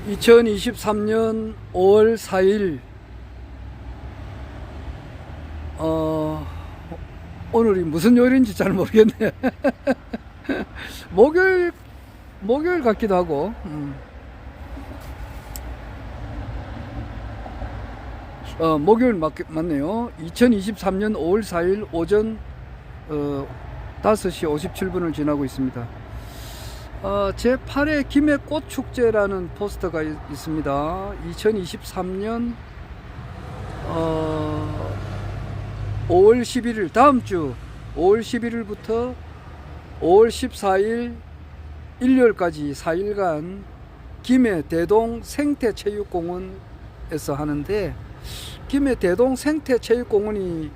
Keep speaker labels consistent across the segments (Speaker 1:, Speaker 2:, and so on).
Speaker 1: 2023년 5월 4일 오늘이 무슨 요일인지 잘 모르겠네. 목요일 같기도 하고. 목요일 맞네요. 2023년 5월 4일 오전 5시 57분을 지나고 있습니다. 제8회 김해 꽃축제라는 포스터가 있습니다. 2023년 5월 11일 다음주 5월 11일부터 5월 14일 일요일까지 4일간 김해 대동 생태체육공원에서 하는데, 김해 대동 생태체육공원이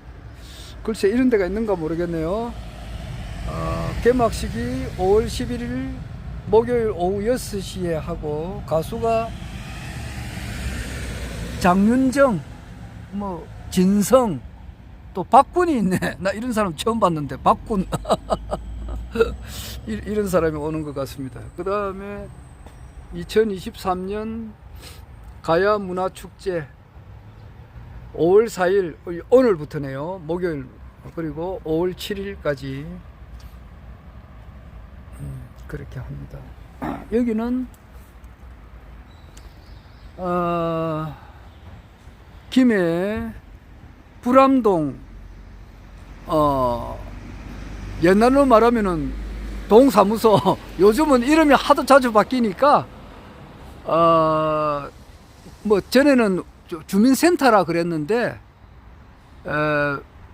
Speaker 1: 글쎄 이런 데가 있는가 모르겠네요. 개막식이 5월 11일 목요일 오후 6시에 하고, 가수가 장윤정, 진성, 또 박군이 있네. 나 이런 사람 처음 봤는데, 박군. 이런 사람이 오는 것 같습니다. 그 다음에 2023년 가야문화축제 5월 4일 오늘부터네요. 목요일, 그리고 5월 7일까지 그렇게 합니다. 여기는 김해 불암동, 옛날로 말하면은 동사무소, 요즘은 이름이 하도 자주 바뀌니까 전에는 주민센터라 그랬는데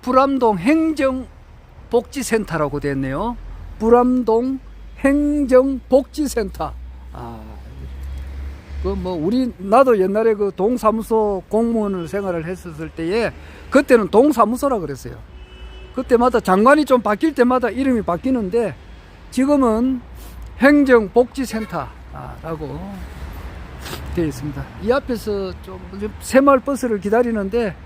Speaker 1: 불암동 행정복지센터라고 됐네요. 불암동 행정복지센터. 나도 옛날에 그 동사무소 공무원을 생활을 했었을 때에 그때는 동사무소라 그랬어요. 그때마다 장관이 좀 바뀔 때마다 이름이 바뀌는데, 지금은 행정복지센터라고 되어 있습니다. 이 앞에서 좀 새마을 버스를 기다리는데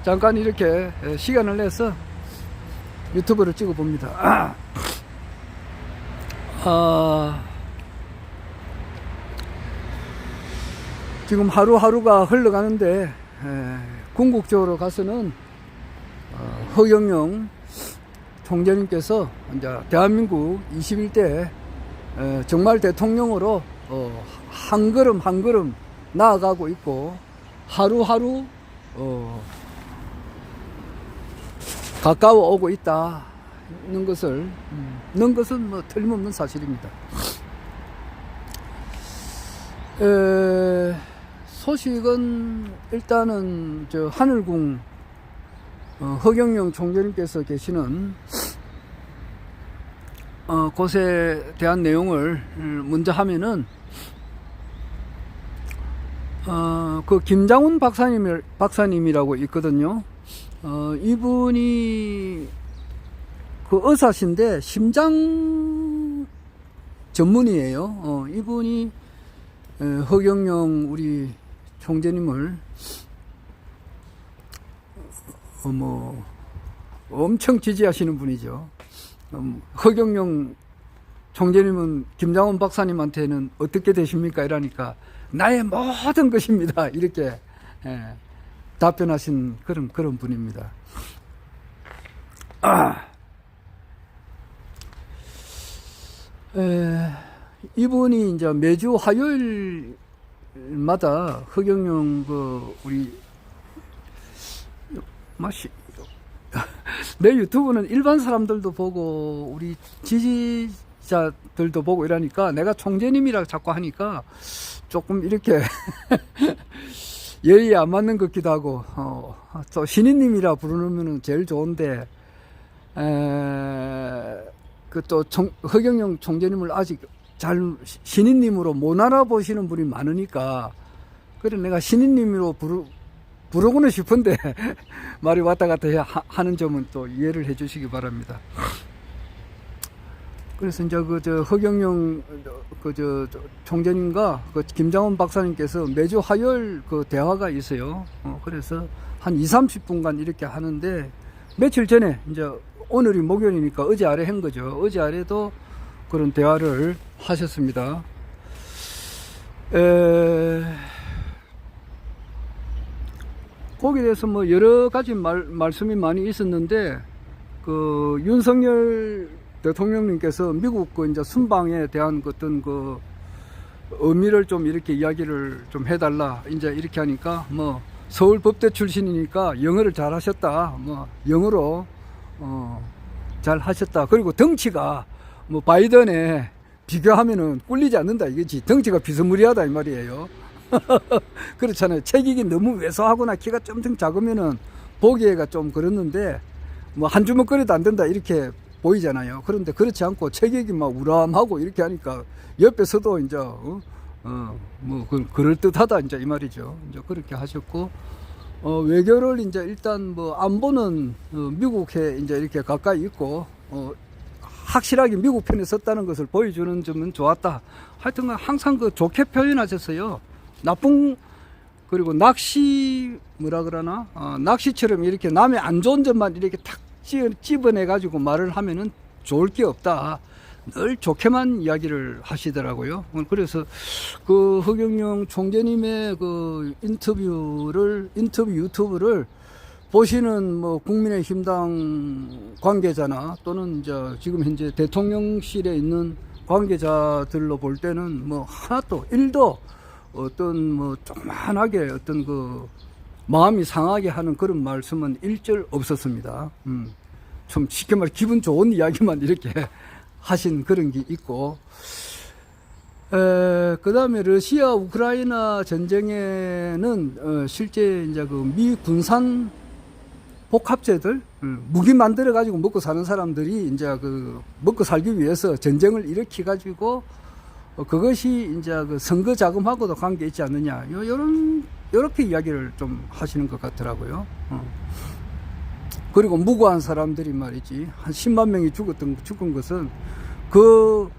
Speaker 1: 잠깐 이렇게 시간을 내서 유튜브를 찍어 봅니다. 지금 하루하루가 흘러가는데, 궁극적으로 가서는 허경영 총재님께서 이제 대한민국 21대 정말 대통령으로 한 걸음 한 걸음 나아가고 있고, 하루하루 가까워 오고 있다는 것은 틀림없는 사실입니다. 소식은 일단은 하늘궁 허경영 총재님께서 계시는 곳에 대한 내용을 먼저 하면은, 그 김장훈 박사님이라고 있거든요. 이분이 그 의사신데 심장 전문이에요. 이분이 허경영 우리 총재님을 엄청 지지하시는 분이죠. 허경영 총재님은 김장훈 박사님한테는 어떻게 되십니까? 이러니까 나의 모든 것입니다. 이렇게 답변하신 그런 분입니다. 이분이 이제 매주 화요일마다 허경영 우리 내 유튜브는 일반 사람들도 보고 우리 지지자들도 보고 이러니까 내가 총재님이라 자꾸 하니까 조금 이렇게 예의에 안 맞는 것 같기도 하고, 또 신인님이라 부르면 제일 좋은데, 허경영 총재님을 아직 잘 신인님으로 못 알아보시는 분이 많으니까, 그래 내가 신인님으로 부르고는 싶은데 말이 왔다 갔다 하는 점은 또 이해를 해 주시기 바랍니다. 그래서 이제 허경영 총재님과 김장훈 박사님께서 매주 화요일 대화가 있어요. 그래서 한 20-30분간 이렇게 하는데, 며칠 전에 이제 오늘이 목요일이니까 어제 아래 한 거죠. 어제 아래도 그런 대화를 하셨습니다. 에, 거기에 대해서 뭐 여러 가지 말씀이 많이 있었는데, 그 윤석열 대통령님께서 미국 그 이제 순방에 대한 어떤 그 의미를 좀 이렇게 이야기를 좀 해달라. 이제 이렇게 하니까 뭐 서울 법대 출신이니까 영어를 잘 하셨다. 뭐 영어로 잘 하셨다. 그리고 덩치가 뭐 바이든에 비교하면은 꿀리지 않는다 이거지. 덩치가 비스무리하다 이 말이에요. 그렇잖아요. 체격이 너무 왜소하거나 키가 좀 작으면은 보기에가 좀 그렇는데 뭐 한 주먹거리도 안 된다 이렇게 보이잖아요. 그런데 그렇지 않고 체격이 막 우람하고 이렇게 하니까 옆에서도 이제 뭐 그럴 듯하다 이제 이 말이죠. 이제 그렇게 하셨고 외교를 이제 일단 뭐 안보는 미국에 이제 이렇게 가까이 있고 확실하게 미국 편에 섰다는 것을 보여주는 점은 좋았다. 하여튼 항상 그 좋게 표현하셨어요. 나쁜 그리고 낚시 뭐라 그러나 낚시처럼 이렇게 남의 안 좋은 점만 이렇게 탁 집어내 가지고 말을 하면은 좋을 게 없다. 늘 좋게만 이야기를 하시더라고요. 그래서 그 허경영 총재님의 그 인터뷰 유튜브를 보시는 뭐 국민의힘당 관계자나 또는 이제 지금 현재 대통령실에 있는 관계자들로 볼 때는 뭐 하나도 일도 어떤 뭐 조그만하게 어떤 그 마음이 상하게 하는 그런 말씀은 일절 없었습니다. 좀 쉽게 말해 기분 좋은 이야기만 이렇게 하신 그런 게 있고, 그 다음에 러시아 우크라이나 전쟁에는 실제 이제 그 미 군산 복합체들 무기 만들어 가지고 먹고 사는 사람들이 이제 그 먹고 살기 위해서 전쟁을 일으키 가지고 그것이 이제 그 선거 자금하고도 관계 있지 않느냐 요렇게 이야기를 좀 하시는 것 같더라고요. 그리고 무고한 사람들이 말이지 한 10만 명이 죽은 것은 그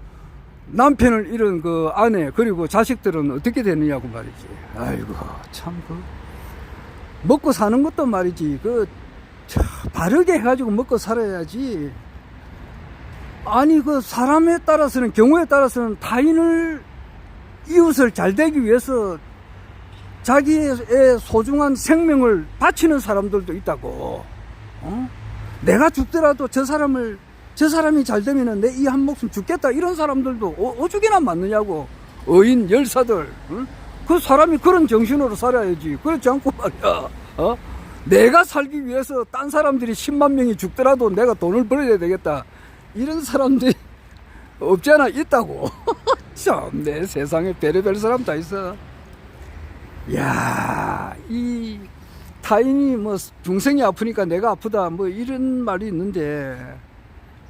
Speaker 1: 남편을 잃은 그 아내 그리고 자식들은 어떻게 되느냐고 말이지. 아이고 참 그 먹고 사는 것도 말이지 그 바르게 해가지고 먹고 살아야지. 아니 그 사람에 따라서는 경우에 따라서는 타인을 이웃을 잘 되기 위해서 자기의 소중한 생명을 바치는 사람들도 있다고. 내가 죽더라도 저 사람이 잘 되면은 내 이 한 목숨 죽겠다 이런 사람들도 오죽이나 많느냐고. 어인 열사들. 그 사람이 그런 정신으로 살아야지. 그렇지 않고 말이야. 내가 살기 위해서 딴 사람들이 10만 명이 죽더라도 내가 돈을 벌어야 되겠다. 이런 사람들이 없지 않아 있다고. 참, 내 세상에 별의별 사람 다 있어. 야, 이 타인이 뭐 중생이 아프니까 내가 아프다 뭐 이런 말이 있는데,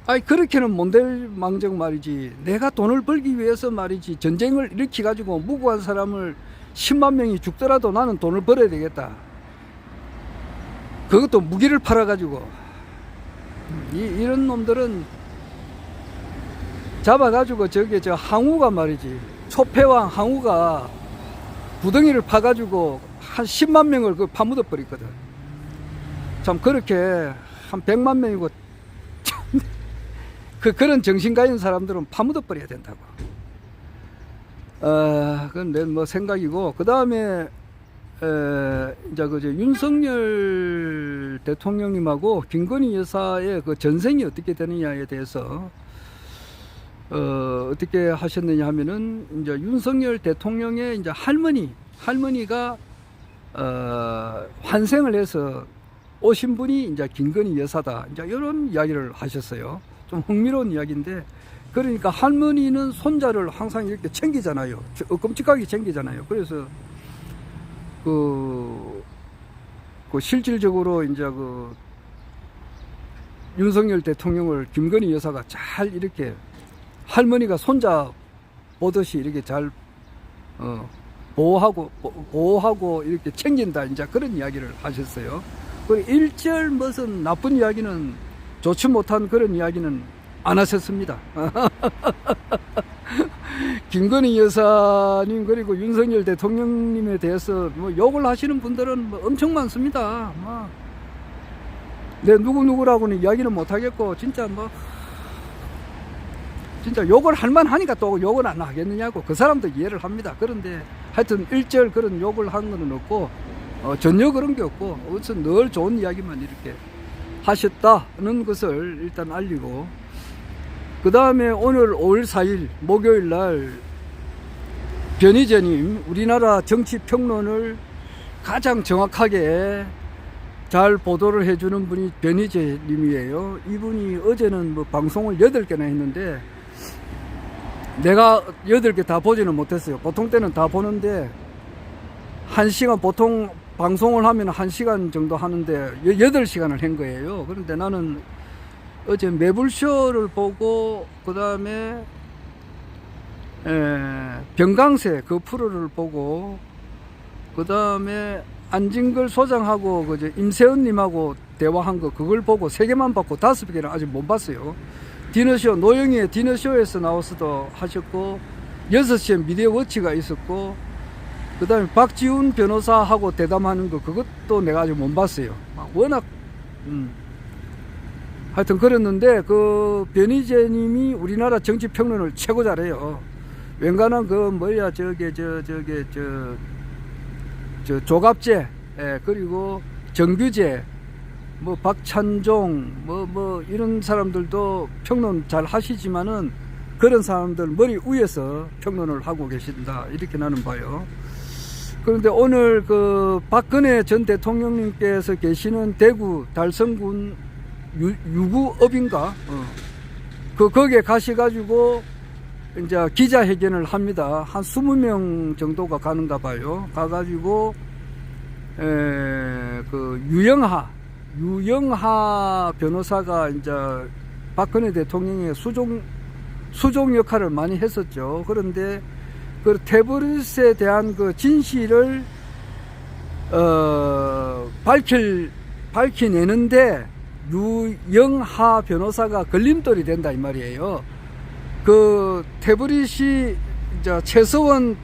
Speaker 1: 아니 그렇게는 못 될 망정 말이지. 내가 돈을 벌기 위해서 말이지 전쟁을 일으키 가지고 무고한 사람을 10만 명이 죽더라도 나는 돈을 벌어야 되겠다. 그것도 무기를 팔아 가지고 이런 놈들은 잡아가지고 저기 저 항우가 말이지 초패왕 항우가 구덩이를 파가지고 한 10만 명을 그 파묻어 버렸거든. 참 그렇게 한 100만 명이고 참 그런 정신 가진 사람들은 파묻어 버려야 된다고. 그건 내 뭐 생각이고, 그 다음에 이제 그 윤석열 대통령님하고 김건희 여사의 그 전생이 어떻게 되느냐에 대해서 어떻게 하셨느냐 하면은 이제 윤석열 대통령의 이제 할머니가 환생을 해서 오신 분이 이제 김건희 여사다. 이제 이런 이야기를 하셨어요. 좀 흥미로운 이야기인데, 그러니까 할머니는 손자를 항상 이렇게 챙기잖아요. 끔찍하게 챙기잖아요. 그래서 그 실질적으로 이제 그 윤석열 대통령을 김건희 여사가 잘 이렇게 할머니가 손자 보듯이 이렇게 잘 보호하고 이렇게 챙긴다. 이제 그런 이야기를 하셨어요. 그리고 일절 무슨 나쁜 이야기는 좋지 못한 그런 이야기는 안 하셨습니다. 김건희 여사님 그리고 윤석열 대통령님에 대해서 뭐 욕을 하시는 분들은 뭐 엄청 많습니다. 뭐 내 누구라고는 이야기는 못 하겠고 진짜 뭐 진짜 욕을 할 만하니까 또 욕을 안 하겠느냐고. 그 사람도 이해를 합니다. 그런데 하여튼 일절 그런 욕을 한 거는 없고, 전혀 그런 게 없고, 우선 늘 좋은 이야기만 이렇게 하셨다는 것을 일단 알리고, 그 다음에 오늘 5월 4일 목요일 날 변희재님, 우리나라 정치 평론을 가장 정확하게 잘 보도를 해주는 분이 변희재님이에요. 이분이 어제는 뭐 방송을 8개나 했는데, 내가 8개 다 보지는 못했어요. 보통 때는 다 보는데, 1시간, 보통 방송을 하면 1시간 정도 하는데, 8시간을 한 거예요. 그런데 나는 어제 매불쇼를 보고, 그 다음에, 병강세 그 프로를 보고, 그 다음에 안진걸 소장하고 그저 임세은님하고 대화한 거 그걸 보고 3개만 봤고 5개는 아직 못 봤어요. 디너쇼, 노영희의 디너쇼에서 나와서도 하셨고, 6시에 미디어워치가 있었고, 그 다음에 박지훈 변호사하고 대담하는 거 그것도 내가 아직 못 봤어요. 워낙 하여튼 그랬는데, 그 변희재님이 우리나라 정치 평론을 최고 잘해요. 웬간한 그 뭐야 조갑재, 그리고 정규재, 뭐 박찬종, 뭐 이런 사람들도 평론 잘 하시지만은 그런 사람들 머리 위에서 평론을 하고 계신다, 이렇게 나는 봐요. 그런데 오늘 그 박근혜 전 대통령님께서 계시는 대구 달성군 유구읍인가, 거기에 가셔가지고 이제 기자회견을 합니다. 한 20명 정도가 가는가 봐요. 가가지고 그 유영하 변호사가 이제 박근혜 대통령의 수종 역할을 많이 했었죠. 그런데 그 테브리스에 대한 그 진실을 밝혀내는데 유영하 변호사가 걸림돌이 된다, 이 말이에요. 그 태블릿이 이제 최서원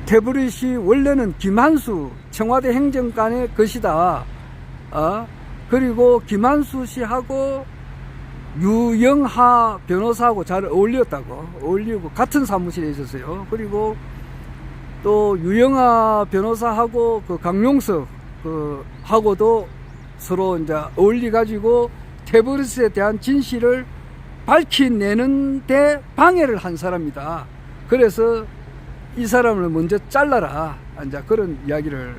Speaker 1: 태블릿이 원래는 김한수 청와대 행정관의 것이다. 그리고 김한수 씨하고 유영하 변호사하고 잘 어울리고 같은 사무실에 있었어요. 그리고 또 유영하 변호사하고 그 강용석 그 하고도 서로 이제 어울리 가지고 태블릿에 대한 진실을 밝혀내는데 방해를 한 사람이다. 그래서 이 사람을 먼저 잘라라, 이제 그런 이야기를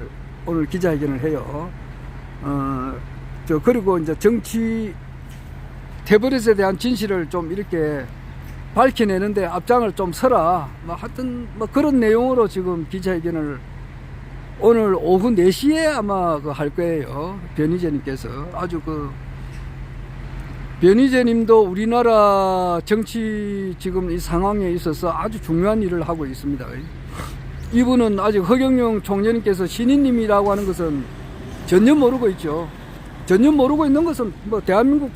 Speaker 1: 오늘 기자회견을 해요. 그리고 이제 정치 태블릿에 대한 진실을 좀 이렇게 밝혀내는데 앞장을 좀 서라, 하여튼 그런 내용으로 지금 기자회견을 오늘 오후 4시에 아마 할 거예요. 변희재님께서 아주 변희재님도 우리나라 정치 지금 이 상황에 있어서 아주 중요한 일을 하고 있습니다. 이분은 아직 허경영 총재님께서 신인님이라고 하는 것은 전혀 모르고 있죠. 전혀 모르고 있는 것은 대한민국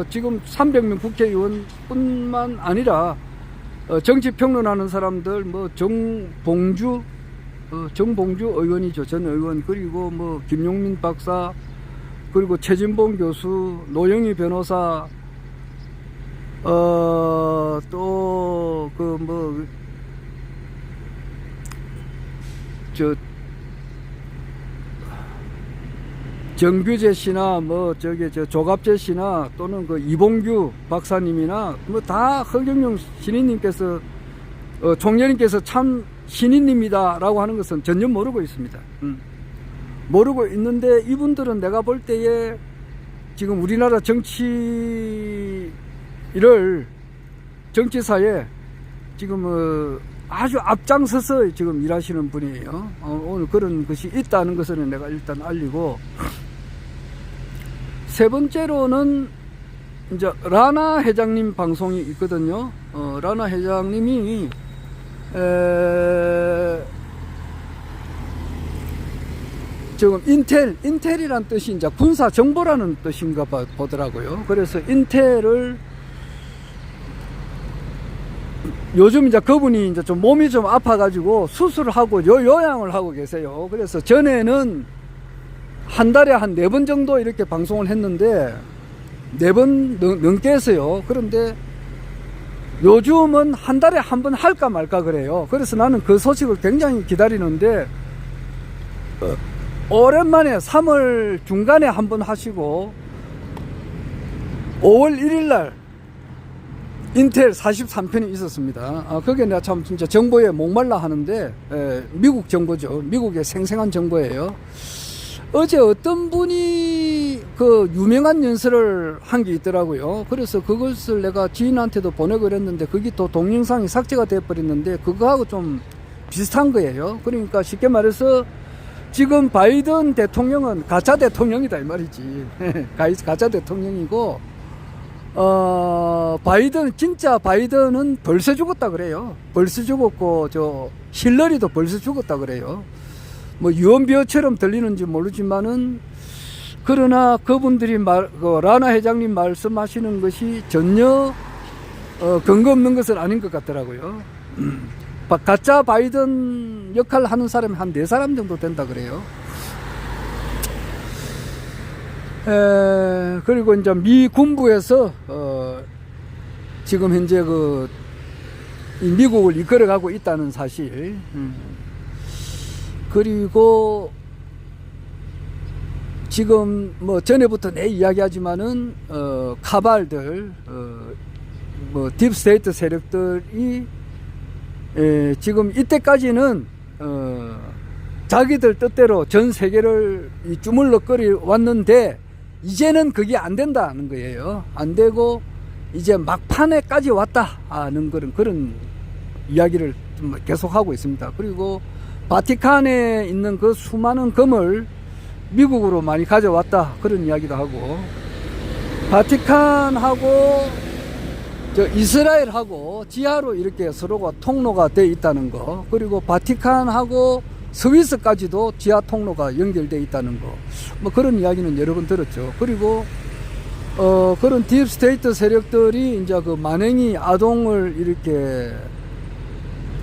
Speaker 1: 지금 300명 국회의원뿐만 아니라 정치 평론하는 사람들 정봉주 의원이죠. 전 의원, 그리고 김용민 박사, 그리고 최진봉 교수, 노영희 변호사, 또 정규재 씨나 조갑재 씨나 또는 이봉규 박사님이나 다 허경영 신인님께서 총재님께서 참 신인입니다라고 하는 것은 전혀 모르고 있습니다. 모르고 있는데 이분들은 내가 볼 때에 지금 우리나라 정치사에 지금 아주 앞장서서 지금 일하시는 분이에요. 오늘 그런 것이 있다는 것은 내가 일단 알리고, 세 번째로는 이제 라나 회장님 방송이 있거든요. 라나 회장님이 지금 인텔이란 뜻이 이제 군사 정보라는 뜻인가 보더라고요. 그래서 인텔을 요즘 이제 그분이 이제 좀 몸이 좀 아파가지고 수술을 하고 요양을 하고 계세요. 그래서 전에는 한 달에 한 4번 정도 이렇게 방송을 했는데 4번 넘게 했어요. 그런데 요즘은 한 달에 한 번 할까 말까 그래요. 그래서 나는 그 소식을 굉장히 기다리는데 오랜만에 3월 중간에 한 번 하시고 5월 1일 날 인텔 43편이 있었습니다. 그게 내가 참 진짜 정보에 목말라 하는데 미국 정보죠. 미국의 생생한 정보예요. 어제 어떤 분이 그 유명한 연설을 한 게 있더라고요. 그래서 그것을 내가 지인한테도 보내고 그랬는데 그게 또 동영상이 삭제가 돼 버렸는데 그거하고 좀 비슷한 거예요. 그러니까 쉽게 말해서 지금 바이든 대통령은 가짜 대통령이다 이 말이지. 가짜 대통령이고 바이든 진짜 바이든은 벌써 죽었다 그래요. 벌써 죽었고 저 힐러리도 벌써 죽었다 그래요. 뭐 유언비어처럼 들리는지 모르지만은 그러나 그분들이 라나 회장님 말씀하시는 것이 전혀 근거 없는 것은 아닌 것 같더라고요. 가짜 바이든 역할을 하는 사람이 한 4사람 정도 된다 그래요. 그리고 이제 미 군부에서 지금 현재 이 미국을 이끌어가고 있다는 사실. 그리고 지금 뭐 전에부터 내 이야기하지만은 카발들 뭐 딥스테이트 세력들이 지금 이때까지는 자기들 뜻대로 전 세계를 주물럭거리 왔는데 이제는 그게 안 된다는 거예요. 안 되고 이제 막판에까지 왔다는 그런 이야기를 계속하고 있습니다. 그리고 바티칸에 있는 그 수많은 금을 미국으로 많이 가져왔다 그런 이야기도 하고 바티칸하고 이스라엘하고 지하로 이렇게 서로가 통로가 되어 있다는 거, 그리고 바티칸하고 스위스까지도 지하 통로가 연결되어 있다는 거, 뭐 그런 이야기는 여러 번 들었죠. 그리고 그런 딥스테이트 세력들이 이제 그 만행이 아동을 이렇게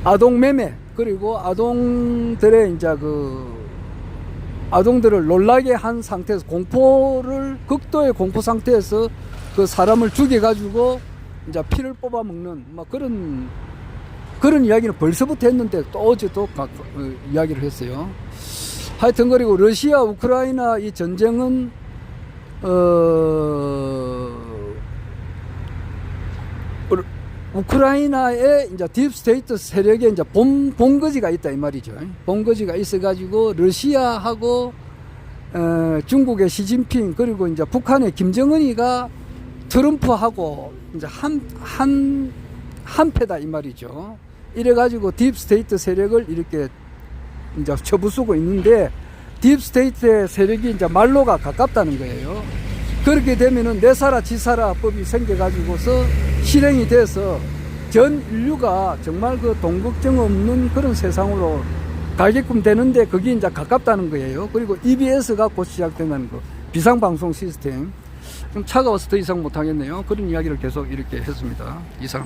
Speaker 1: 아동 매매, 그리고 아동들의 이제 아동들을 놀라게 한 상태에서 극도의 공포 상태에서 그 사람을 죽여가지고 이제 피를 뽑아 먹는 막 그런 이야기는 벌써부터 했는데 또 어제 또 이야기를 했어요. 하여튼 그리고 러시아 우크라이나 이 전쟁은 우크라이나에 이제 딥스테이트 세력의 이제 본거지가 있다 이 말이죠. 본거지가 있어가지고 러시아하고 중국의 시진핑 그리고 이제 북한의 김정은이가 트럼프하고 이제 한패다 이 말이죠. 이래가지고 딥스테이트 세력을 이렇게 이제 쳐부수고 있는데 딥스테이트 세력이 이제 말로가 가깝다는 거예요. 그렇게 되면은 내사라 지사라 법이 생겨가지고서 실행이 돼서 전 인류가 정말 그 돈 걱정 없는 그런 세상으로 가게끔 되는데 그게 이제 가깝다는 거예요. 그리고 EBS가 곧 시작된다는 거. 비상방송 시스템. 좀 차가워서 더 이상 못하겠네요. 그런 이야기를 계속 이렇게 했습니다. 이상.